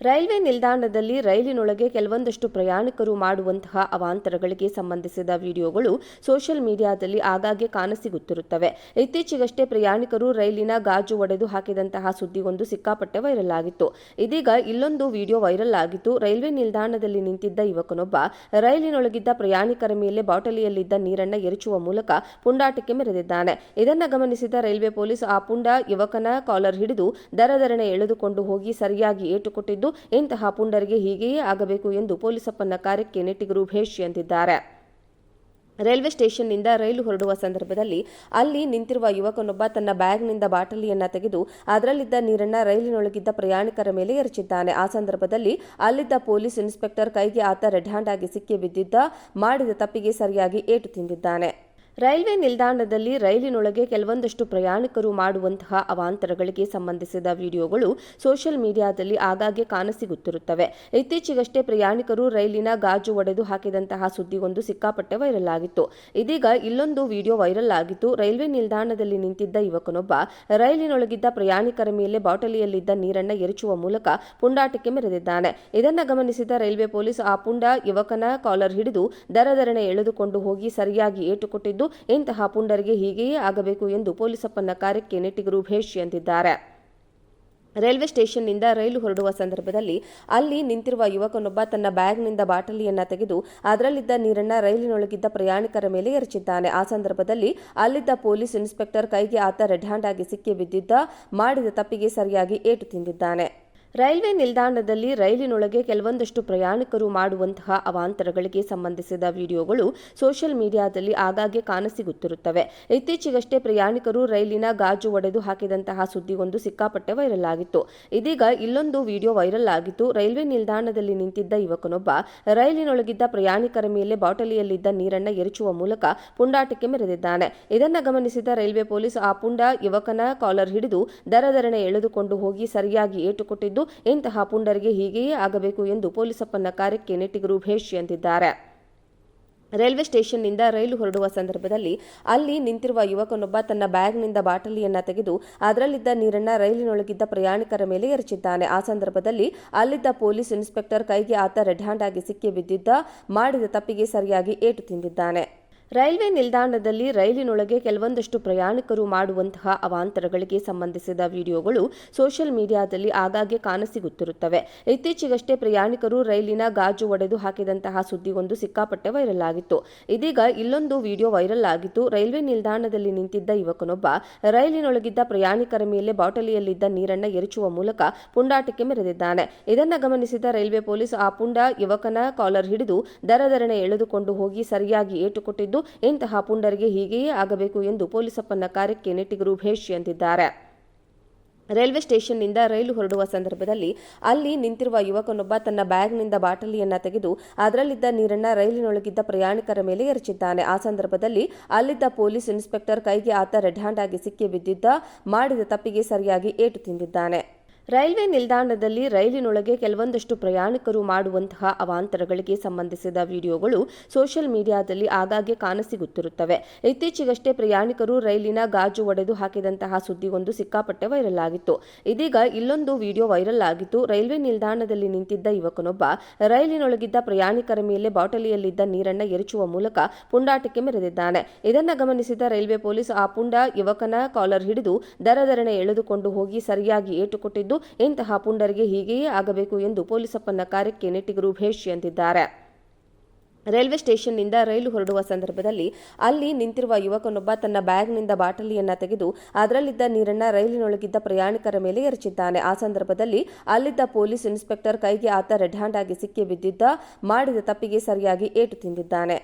Railway ನಿಲ್ದಾಣದಲ್ಲಿ ರೈಲಿನೊಳಗೆ ಕೆಲವೊಂದಷ್ಟು ಪ್ರಯಾಣಿಕರು ಮಾಡುವಂತಹ ಅವಾಂತರಗಳಿಗೆ ಸಂಬಂಧಿಸಿದ ವಿಡಿಯೋಗಳು ಸೋಷಿಯಲ್ ಮೀಡಿಯಾದಲ್ಲಿ ಆಗಾಗ್ಗೆ ಕಾಣಸಿಗುತ್ತಿರುತ್ತವೆ. ಇತ್ತೀಚೆಗಷ್ಟೇ ಪ್ರಯಾಣಿಕರು ರೈಲಿನ ಗಾಜು ಒಡೆದು ಹಾಕಿದಂತಹ ಸುದ್ದಿಯೊಂದು ಸಿಕ್ಕಾಪಟ್ಟೆ ವೈರಲ್ ಆಗಿತ್ತು. ಇದೀಗ ಇಲ್ಲೊಂದು ವಿಡಿಯೋ ವೈರಲ್ ಆಗಿತ್ತು. ರೈಲ್ವೆ ನಿಲ್ದಾಣದಲ್ಲಿ ನಿಂತಿದ್ದ ಯುವಕನೊಬ್ಬ ರೈಲಿನೊಳಗಿದ್ದ ಪ್ರಯಾಣಿಕರ ಮೇಲೆ ಬಾಟಲಿಯಲ್ಲಿದ್ದ ನೀರನ್ನು ಎರಚುವ ಮೂಲಕ ಪುಂಡಾಟಕ್ಕೆ ಮೆರೆದಿದ್ದಾನೆ. ಇದನ್ನು ಗಮನಿಸಿದ ರೈಲ್ವೆ ಪೊಲೀಸ್ ಆ ಪುಂಡ ಯುವಕನ ಕಾಲರ್ ಹಿಡಿದು ದರದರನೆ ಎಳೆದುಕೊಂಡು ಹೋಗಿ ಸರಿಯಾಗಿ ಏಟು ಕೊಟ್ಟಿದ್ದು, ಇಂತಹ ಪುಂಡರಿಗೆ ಹೀಗೆಯೇ ಆಗಬೇಕು ಎಂದು ಪೊಲೀಸಪ್ಪನ ಕಾರ್ಯಕ್ಕೆ ನೆಟ್ಟಿಗರು ಭೇಷ್ ಎಂದಿದ್ದಾರೆ. ರೈಲ್ವೆ ಸ್ಟೇಷನ್ನಿಂದ ರೈಲು ಹೊರಡುವ ಸಂದರ್ಭದಲ್ಲಿ ಅಲ್ಲಿ ನಿಂತಿರುವ ಯುವಕನೊಬ್ಬ ತನ್ನ ಬ್ಯಾಗ್ನಿಂದ ಬಾಟಲಿಯನ್ನ ತೆಗೆದು ಅದರಲ್ಲಿದ್ದ ನೀರನ್ನ ರೈಲಿನೊಳಗಿದ್ದ ಪ್ರಯಾಣಿಕರ ಮೇಲೆ ಎರಚಿದ್ದಾನೆ. ಆ ಸಂದರ್ಭದಲ್ಲಿ ಅಲ್ಲಿದ್ದ ಪೊಲೀಸ್ ಇನ್ಸ್ಪೆಕ್ಟರ್ ಕೈಗೆ ಆತ ರೆಡ್ ಹ್ಯಾಂಡ್ ಆಗಿ ಸಿಕ್ಕಿ ಬಿದ್ದಿದ್ದ. ಮಾಡಿದ ತಪ್ಪಿಗೆ ಸರಿಯಾಗಿ ಏಟು ತಿಂದಿದ್ದಾನೆ. ರೈಲ್ವೆ ನಿಲ್ದಾಣದಲ್ಲಿ ರೈಲಿನೊಳಗೆ ಕೆಲವೊಂದಷ್ಟು ಪ್ರಯಾಣಿಕರು ಮಾಡುವಂತಹ ಅವಾಂತರಗಳಿಗೆ ಸಂಬಂಧಿಸಿದ ವಿಡಿಯೋಗಳು ಸೋಷಿಯಲ್ ಮೀಡಿಯಾದಲ್ಲಿ ಆಗಾಗ್ಗೆ ಕಾಣಸಿಗುತ್ತಿರುತ್ತವೆ. ಇತ್ತೀಚೆಗಷ್ಟೇ ಪ್ರಯಾಣಿಕರು ರೈಲಿನ ಗಾಜು ಒಡೆದು ಹಾಕಿದಂತಹ ಸುದ್ದಿಯೊಂದು ಸಿಕ್ಕಾಪಟ್ಟೆ ವೈರಲ್ ಆಗಿತ್ತು. ಇದೀಗ ಇಲ್ಲೊಂದು ವಿಡಿಯೋ ವೈರಲ್ ಆಗಿತ್ತು. ರೈಲ್ವೆ ನಿಲ್ದಾಣದಲ್ಲಿ ನಿಂತಿದ್ದ ಯುವಕನೊಬ್ಬ ರೈಲಿನೊಳಗಿದ್ದ ಪ್ರಯಾಣಿಕರ ಮೇಲೆ ಬಾಟಲಿಯಲ್ಲಿದ್ದ ನೀರನ್ನು ಎರಚುವ ಮೂಲಕ ಪುಂಡಾಟಕ್ಕೆ ಮೆರೆದಿದ್ದಾನೆ. ಇದನ್ನು ಗಮನಿಸಿದ ರೈಲ್ವೆ ಪೊಲೀಸ್ ಆ ಪುಂಡ ಯುವಕನ ಕಾಲರ್ ಹಿಡಿದು ದರದರನೆ ಎಳೆದುಕೊಂಡು ಹೋಗಿ ಸರಿಯಾಗಿ ಏಟು ಕೊಟ್ಟಿದ್ದು, ಇಂತಹ ಪುಂಡರಿಗೆ ಹೀಗೆಯೇ ಆಗಬೇಕು ಎಂದು ಪೊಲೀಸಪ್ಪನ ಕಾರ್ಯಕ್ಕೆ ನೆಟ್ಟಿಗರು ಭೇಷ್ ಎಂದಿದ್ದಾರೆ. ರೈಲ್ವೆ ಸ್ಟೇಷನ್ನಿಂದ ರೈಲು ಹೊರಡುವ ಸಂದರ್ಭದಲ್ಲಿ ಅಲ್ಲಿ ನಿಂತಿರುವ ಯುವಕನೊಬ್ಬ ತನ್ನ ಬ್ಯಾಗ್ನಿಂದ ಬಾಟಲಿಯನ್ನ ತೆಗೆದು ಅದರಲ್ಲಿದ್ದ ನೀರನ್ನ ರೈಲಿನೊಳಗಿದ್ದ ಪ್ರಯಾಣಿಕರ ಮೇಲೆ ಎರಚಿದ್ದಾನೆ. ಆ ಸಂದರ್ಭದಲ್ಲಿ ಅಲ್ಲಿದ್ದ ಪೊಲೀಸ್ ಇನ್ಸ್ಪೆಕ್ಟರ್ ಕೈಗೆ ಆತ ರೆಡ್ ಹ್ಯಾಂಡ್ ಆಗಿ ಸಿಕ್ಕಿ ಬಿದ್ದಿದ್ದ. ಮಾಡಿದ ತಪ್ಪಿಗೆ ಸರಿಯಾಗಿ ಏಟು ತಿಂದಿದ್ದಾನೆ. ರೈಲ್ವೆ ನಿಲ್ದಾಣದಲ್ಲಿ ರೈಲಿನೊಳಗೆ ಕೆಲವೊಂದಷ್ಟು ಪ್ರಯಾಣಿಕರು ಮಾಡುವಂತಹ ಅವಾಂತರಗಳಿಗೆ ಸಂಬಂಧಿಸಿದ ವಿಡಿಯೋಗಳು ಸೋಷಿಯಲ್ ಮೀಡಿಯಾದಲ್ಲಿ ಆಗಾಗ್ಗೆ ಕಾಣಸಿಗುತ್ತಿರುತ್ತವೆ. ಇತ್ತೀಚೆಗಷ್ಟೇ ಪ್ರಯಾಣಿಕರು ರೈಲಿನ ಗಾಜು ಒಡೆದು ಹಾಕಿದಂತಹ ಸುದ್ದಿಯೊಂದು ಸಿಕ್ಕಾಪಟ್ಟೆ ವೈರಲ್ ಆಗಿತ್ತು. ಇದೀಗ ಇಲ್ಲೊಂದು ವಿಡಿಯೋ ವೈರಲ್ ಆಗಿತ್ತು. ರೈಲ್ವೆ ನಿಲ್ದಾಣದಲ್ಲಿ ನಿಂತಿದ್ದ ಯುವಕನೊಬ್ಬ ರೈಲಿನೊಳಗಿದ್ದ ಪ್ರಯಾಣಿಕರ ಮೇಲೆ ಬಾಟಲಿಯಲ್ಲಿದ್ದ ನೀರನ್ನು ಎರಚುವ ಮೂಲಕ ಪುಂಡಾಟಕ್ಕೆ ಮೆರೆದಿದ್ದಾನೆ. ಇದನ್ನು ಗಮನಿಸಿದ ರೈಲ್ವೆ ಪೊಲೀಸ್ ಆ ಪುಂಡ ಯುವಕನ ಕಾಲರ್ ಹಿಡಿದು ದರದರನೆ ಎಳೆದುಕೊಂಡು ಹೋಗಿ ಸರಿಯಾಗಿ ಏಟು ಕೊಟ್ಟಿದ್ದು, ಇಂತಹ ಪುಂಡರಿಗೆ ಹೀಗೆಯೇ ಆಗಬೇಕು ಎಂದು ಪೊಲೀಸಪ್ಪನ ಕಾರ್ಯಕ್ಕೆ ನೆಟ್ಟಿಗರು ಭೇಷ್ ಎಂದಿದ್ದಾರೆ. ರೈಲ್ವೆ ಸ್ಟೇಷನ್ನಿಂದ ರೈಲು ಹೊರಡುವ ಸಂದರ್ಭದಲ್ಲಿ ಅಲ್ಲಿ ನಿಂತಿರುವ ಯುವಕನೊಬ್ಬ ತನ್ನ ಬ್ಯಾಗ್ನಿಂದ ಬಾಟಲಿಯನ್ನ ತೆಗೆದು ಅದರಲ್ಲಿದ್ದ ನೀರನ್ನ ರೈಲಿನೊಳಗಿದ್ದ ಪ್ರಯಾಣಿಕರ ಮೇಲೆ ಎರಚಿದ್ದಾನೆ. ಆ ಸಂದರ್ಭದಲ್ಲಿ ಅಲ್ಲಿದ್ದ ಪೊಲೀಸ್ ಇನ್ಸ್ಪೆಕ್ಟರ್ ಕೈಗೆ ಆತ ರೆಡ್ ಹ್ಯಾಂಡ್ ಆಗಿ ಸಿಕ್ಕಿ ಬಿದ್ದಿದ್ದ. ಮಾಡಿದ ತಪ್ಪಿಗೆ ಸರಿಯಾಗಿ ಏಟು ತಿಂದಿದ್ದಾನೆ. ರೈಲ್ವೆ ನಿಲ್ದಾಣದಲ್ಲಿ ರೈಲಿನೊಳಗೆ ಕೆಲವೊಂದಷ್ಟು ಪ್ರಯಾಣಿಕರು ಮಾಡುವಂತಹ ಅವಾಂತರಗಳಿಗೆ ಸಂಬಂಧಿಸಿದ ವಿಡಿಯೋಗಳು ಸೋಷಿಯಲ್ ಮೀಡಿಯಾದಲ್ಲಿ ಆಗಾಗ್ಗೆ ಕಾಣಸಿಗುತ್ತಿರುತ್ತವೆ. ಇತ್ತೀಚೆಗಷ್ಟೇ ಪ್ರಯಾಣಿಕರು ರೈಲಿನ ಗಾಜು ಒಡೆದು ಹಾಕಿದಂತಹ ಸುದ್ದಿಯೊಂದು ಸಿಕ್ಕಾಪಟ್ಟೆ ವೈರಲ್ ಆಗಿತ್ತು. ಇದೀಗ ಇಲ್ಲೊಂದು ವಿಡಿಯೋ ವೈರಲ್ ಆಗಿತ್ತು. ರೈಲ್ವೆ ನಿಲ್ದಾಣದಲ್ಲಿ ನಿಂತಿದ್ದ ಯುವಕನೊಬ್ಬ ರೈಲಿನೊಳಗಿದ್ದ ಪ್ರಯಾಣಿಕರ ಮೇಲೆ ಬಾಟಲಿಯಲ್ಲಿದ್ದ ನೀರನ್ನು ಎರಚುವ ಮೂಲಕ ಪುಂಡಾಟಕ್ಕೆ ಮೆರೆದಿದ್ದಾನೆ. ಇದನ್ನು ಗಮನಿಸಿದ ರೈಲ್ವೆ ಪೊಲೀಸ್ ಆ ಪುಂಡ ಯುವಕನ ಕಾಲರ್ ಹಿಡಿದು ದರದರನೆ ಎಳೆದುಕೊಂಡು ಹೋಗಿ ಸರಿಯಾಗಿ ಏಟು ಕೊಟ್ಟಿದ್ದು, ಇಂತಹ ಪುಂಡರಿಗೆ ಹೀಗೆಯೇ ಆಗಬೇಕು ಎಂದು ಪೊಲೀಸಪ್ಪನ ಕಾರ್ಯಕ್ಕೆ ನೆಟ್ಟಿಗರು ಭೇಷ್ ಎಂದಿದ್ದಾರೆ. ರೈಲ್ವೆ ಸ್ಟೇಷನ್ನಿಂದ ರೈಲು ಹೊರಡುವ ಸಂದರ್ಭದಲ್ಲಿ ಅಲ್ಲಿ ನಿಂತಿರುವ ಯುವಕನೊಬ್ಬ ತನ್ನ ಬ್ಯಾಗ್ನಿಂದ ಬಾಟಲಿಯನ್ನ ತೆಗೆದು ಅದರಲ್ಲಿದ್ದ ನೀರನ್ನ ರೈಲಿನೊಳಗಿದ್ದ ಪ್ರಯಾಣಿಕರ ಮೇಲೆ ಎರಚಿದ್ದಾನೆ. ಆ ಸಂದರ್ಭದಲ್ಲಿ ಅಲ್ಲಿದ್ದ ಪೊಲೀಸ್ ಇನ್ಸ್ಪೆಕ್ಟರ್ ಕೈಗೆ ಆತ ರೆಡ್ ಹ್ಯಾಂಡ್ ಆಗಿ ಸಿಕ್ಕಿ ಬಿದ್ದಿದ್ದ. ಮಾಡಿದ ತಪ್ಪಿಗೆ ಸರಿಯಾಗಿ ಏಟು ತಿಂದಿದ್ದಾನೆ. ರೈಲ್ವೆ ನಿಲ್ದಾಣದಲ್ಲಿ ರೈಲಿನೊಳಗೆ ಕೆಲವೊಂದಷ್ಟು ಪ್ರಯಾಣಿಕರು ಮಾಡುವಂತಹ ಅವಾಂತರಗಳಿಗೆ ಸಂಬಂಧಿಸಿದ ವಿಡಿಯೋಗಳು ಸೋಷಿಯಲ್ ಮೀಡಿಯಾದಲ್ಲಿ ಆಗಾಗ್ಗೆ ಕಾಣಸಿಗುತ್ತಿರುತ್ತವೆ. ಇತ್ತೀಚೆಗಷ್ಟೇ ಪ್ರಯಾಣಿಕರು ರೈಲಿನ ಗಾಜು ಒಡೆದು ಹಾಕಿದಂತಹ ಸುದ್ದಿಯೊಂದು ಸಿಕ್ಕಾಪಟ್ಟೆ ವೈರಲ್ ಆಗಿತ್ತು. ಇದೀಗ ಇಲ್ಲೊಂದು ವಿಡಿಯೋ ವೈರಲ್ ಆಗಿತ್ತು. ರೈಲ್ವೆ ನಿಲ್ದಾಣದಲ್ಲಿ ನಿಂತಿದ್ದ ಯುವಕನೊಬ್ಬ ರೈಲಿನೊಳಗಿದ್ದ ಪ್ರಯಾಣಿಕರ ಮೇಲೆ ಬಾಟಲಿಯಲ್ಲಿದ್ದ ನೀರನ್ನು ಎರಚುವ ಮೂಲಕ ಪುಂಡಾಟಕ್ಕೆ ಮೆರೆದಿದ್ದಾನೆ. ಇದನ್ನು ಗಮನಿಸಿದ ರೈಲ್ವೆ ಪೊಲೀಸ್ ಆ ಪುಂಡ ಯುವಕನ ಕಾಲರ್ ಹಿಡಿದು ದರದರನೆ ಎಳೆದುಕೊಂಡು ಹೋಗಿ ಸರಿಯಾಗಿ ಏಟು ಕೊಟ್ಟಿದ್ದು, ಇಂತಹ ಪುಂಡರಿಗೆ ಹೀಗೆಯೇ ಆಗಬೇಕು ಎಂದು ಪೊಲೀಸಪ್ಪನ ಕಾರ್ಯಕ್ಕೆ ನೆಟ್ಟಿಗರು ಭೇಷ್ ಎಂದಿದ್ದಾರೆ. ರೈಲ್ವೆ ಸ್ಟೇಷನ್ನಿಂದ ರೈಲು ಹೊರಡುವ ಸಂದರ್ಭದಲ್ಲಿ ಅಲ್ಲಿ ನಿಂತಿರುವ ಯುವಕನೊಬ್ಬ ತನ್ನ ಬ್ಯಾಗ್ನಿಂದ ಬಾಟಲಿಯನ್ನ ತೆಗೆದು ಅದರಲ್ಲಿದ್ದ ನೀರನ್ನ ರೈಲಿನೊಳಗಿದ್ದ ಪ್ರಯಾಣಿಕರ ಮೇಲೆ ಎರಚಿದ್ದಾನೆ. ಆ ಸಂದರ್ಭದಲ್ಲಿ ಅಲ್ಲಿದ್ದ ಪೊಲೀಸ್ ಇನ್ಸ್ಪೆಕ್ಟರ್ ಕೈಗೆ ಆತ ರೆಡ್ ಹ್ಯಾಂಡ್ ಆಗಿ ಸಿಕ್ಕಿ ಬಿದ್ದಿದ್ದ. ಮಾಡಿದ ತಪ್ಪಿಗೆ ಸರಿಯಾಗಿ ಏಟು ತಿಂದಿದ್ದಾನೆ.